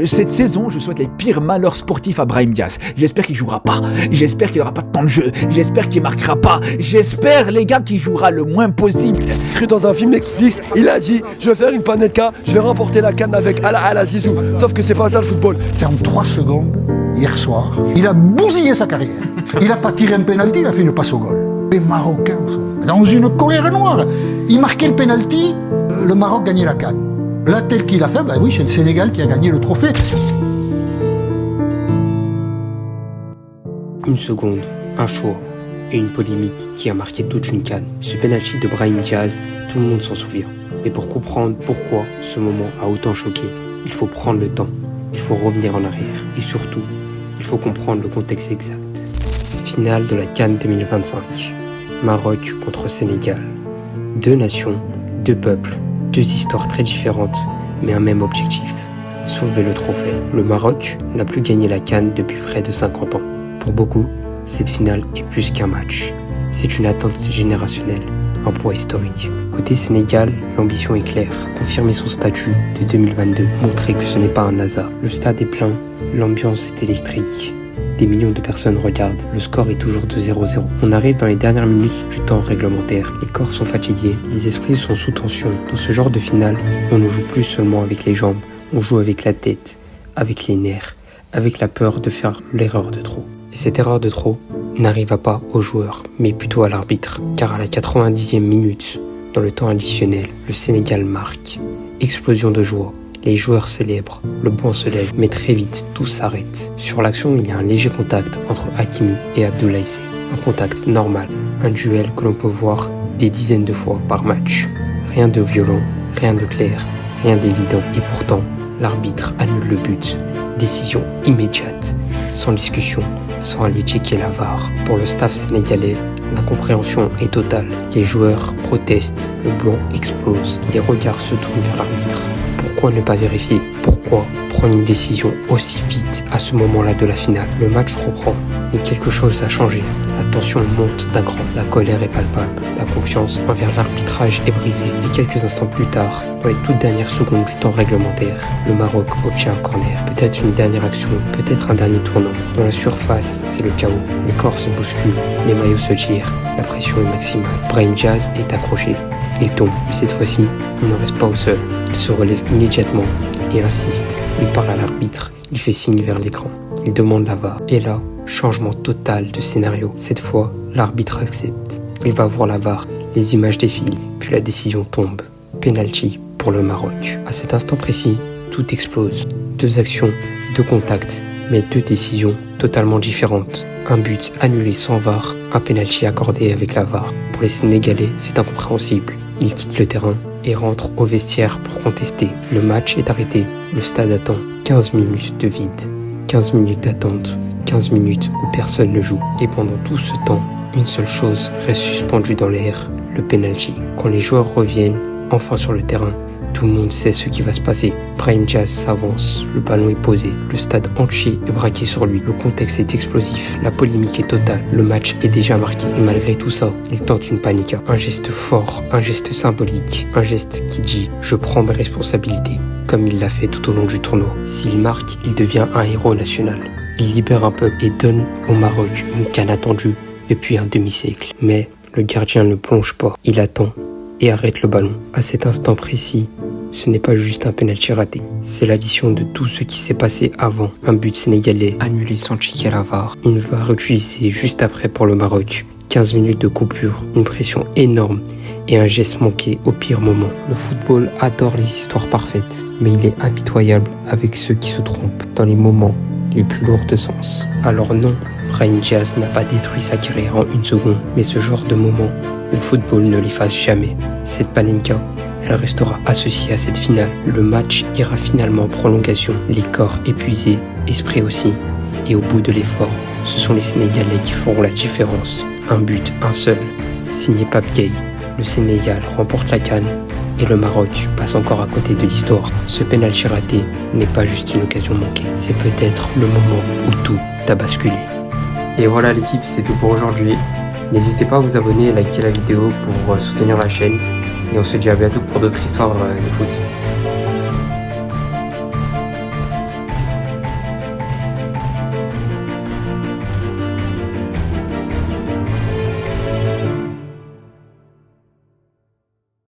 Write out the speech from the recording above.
Cette saison, je souhaite les pires malheurs sportifs à Brahim Diaz. J'espère qu'il jouera pas. J'espère qu'il aura pas de temps de jeu. J'espère qu'il marquera pas. J'espère, les gars, qu'il jouera le moins possible. Dans un film Netflix, il a dit « Je vais faire une panetka, je vais remporter la CAN avec Al Azizou ». Sauf que c'est pas ça le football. En 3 secondes, hier soir, il a bousillé sa carrière. Il a pas tiré un penalty, il a fait une passe au goal. Les Marocains sont dans une colère noire. Il marquait le penalty, le Maroc gagnait la CAN. Là, tel qu'il a fait, bah oui, c'est le Sénégal qui a gagné le trophée. Une seconde, un choix et une polémique qui a marqué toute une CAN. Ce penalty de Brahim Diaz, tout le monde s'en souvient. Mais pour comprendre pourquoi ce moment a autant choqué, il faut prendre le temps, il faut revenir en arrière. Et surtout, il faut comprendre le contexte exact. Finale de la CAN 2025. Maroc contre Sénégal. 2 nations, 2 peuples, 2 histoires très différentes, mais un même objectif, soulever le trophée. Le Maroc n'a plus gagné la CAN depuis près de 50 ans. Pour beaucoup, cette finale est plus qu'un match. C'est une attente générationnelle, un poids historique. Côté Sénégal, l'ambition est claire. Confirmer son statut de 2022, montrer que ce n'est pas un hasard. Le stade est plein, l'ambiance est électrique. Des millions de personnes regardent, le score est toujours de 0-0. On arrive dans les dernières minutes du temps réglementaire. Les corps sont fatigués, les esprits sont sous tension. Dans ce genre de finale, on ne joue plus seulement avec les jambes, on joue avec la tête, avec les nerfs, avec la peur de faire l'erreur de trop. Et cette erreur de trop n'arriva pas aux joueurs, mais plutôt à l'arbitre. Car à la 90e minute, dans le temps additionnel, le Sénégal marque. Explosion de joie. Les joueurs célèbrent, le banc se lève, mais très vite, tout s'arrête. Sur l'action, il y a un léger contact entre Hakimi et Abdoulaye Seck. Un contact normal, un duel que l'on peut voir des dizaines de fois par match. Rien de violent, rien de clair, rien d'évident. Et pourtant, l'arbitre annule le but. Décision immédiate, sans discussion, sans aller checker la VAR. Pour le staff sénégalais, l'incompréhension est totale. Les joueurs protestent, le blanc explose, les regards se tournent vers l'arbitre. Pourquoi ne pas vérifier? Pourquoi prendre une décision aussi vite à ce moment-là de la finale? Le match reprend, mais quelque chose a changé. La tension monte d'un cran, la colère est palpable, la confiance envers l'arbitrage est brisée. Et quelques instants plus tard, dans les toutes dernières secondes du temps réglementaire, le Maroc obtient un corner. Peut-être une dernière action, peut-être un dernier tournant. Dans la surface, c'est le chaos. Les corps se bousculent, les maillots se tirent, la pression est maximale. Brahim Diaz est accroché. Il tombe, mais cette fois-ci, il ne reste pas au sol. Il se relève immédiatement et insiste. Il parle à l'arbitre, il fait signe vers l'écran. Il demande la VAR. Et là, changement total de scénario. Cette fois, l'arbitre accepte. Il va voir la VAR, les images défilent, puis la décision tombe. Penalty pour le Maroc. À cet instant précis, tout explose. 2 actions, 2 contacts, mais 2 décisions totalement différentes. Un but annulé sans VAR, un penalty accordé avec la VAR. Pour les Sénégalais, c'est incompréhensible. Ils quittent le terrain et rentrent au vestiaire pour contester. Le match est arrêté. Le stade attend. 15 minutes de vide. 15 minutes d'attente. 15 minutes où personne ne joue. Et pendant tout ce temps, une seule chose reste suspendue dans l'air, le penalty. Quand les joueurs reviennent, enfin sur le terrain, tout le monde sait ce qui va se passer. Brahim Diaz s'avance, le ballon est posé, le stade entier est braqué sur lui. Le contexte est explosif, la polémique est totale, le match est déjà marqué. Et malgré tout ça, il tente une panica. Un geste fort, un geste symbolique, un geste qui dit « Je prends mes responsabilités », comme il l'a fait tout au long du tournoi. S'il marque, il devient un héros national. Il libère un peuple et donne au Maroc une CAN attendue depuis un demi-siècle. Mais le gardien ne plonge pas, il attend et arrête le ballon. À cet instant précis, ce n'est pas juste un penalty raté, c'est l'addition de tout ce qui s'est passé avant. Un but sénégalais annulé sans checker la VAR, une VAR utilisée juste après pour le Maroc, 15 minutes de coupure, une pression énorme et un geste manqué au pire moment. Le football adore les histoires parfaites, mais il est impitoyable avec ceux qui se trompent dans les moments les plus lourds de sens. Alors non, Brahim Diaz n'a pas détruit sa carrière en 1 seconde, mais ce genre de moment, le football ne l'efface jamais. Cette panenka, elle restera associée à cette finale. Le match ira finalement en prolongation, les corps épuisés, esprit aussi. Et au bout de l'effort, ce sont les Sénégalais qui feront la différence. Un but, un seul, signé Pape Gueye. Le Sénégal remporte la CAN et le Maroc passe encore à côté de l'histoire. Ce penalty raté n'est pas juste une occasion manquée, c'est peut-être le moment où tout a basculé. Et voilà l'équipe, c'est tout pour aujourd'hui. N'hésitez pas à vous abonner et liker la vidéo pour soutenir la chaîne. Et on se dit à bientôt pour d'autres histoires de foot.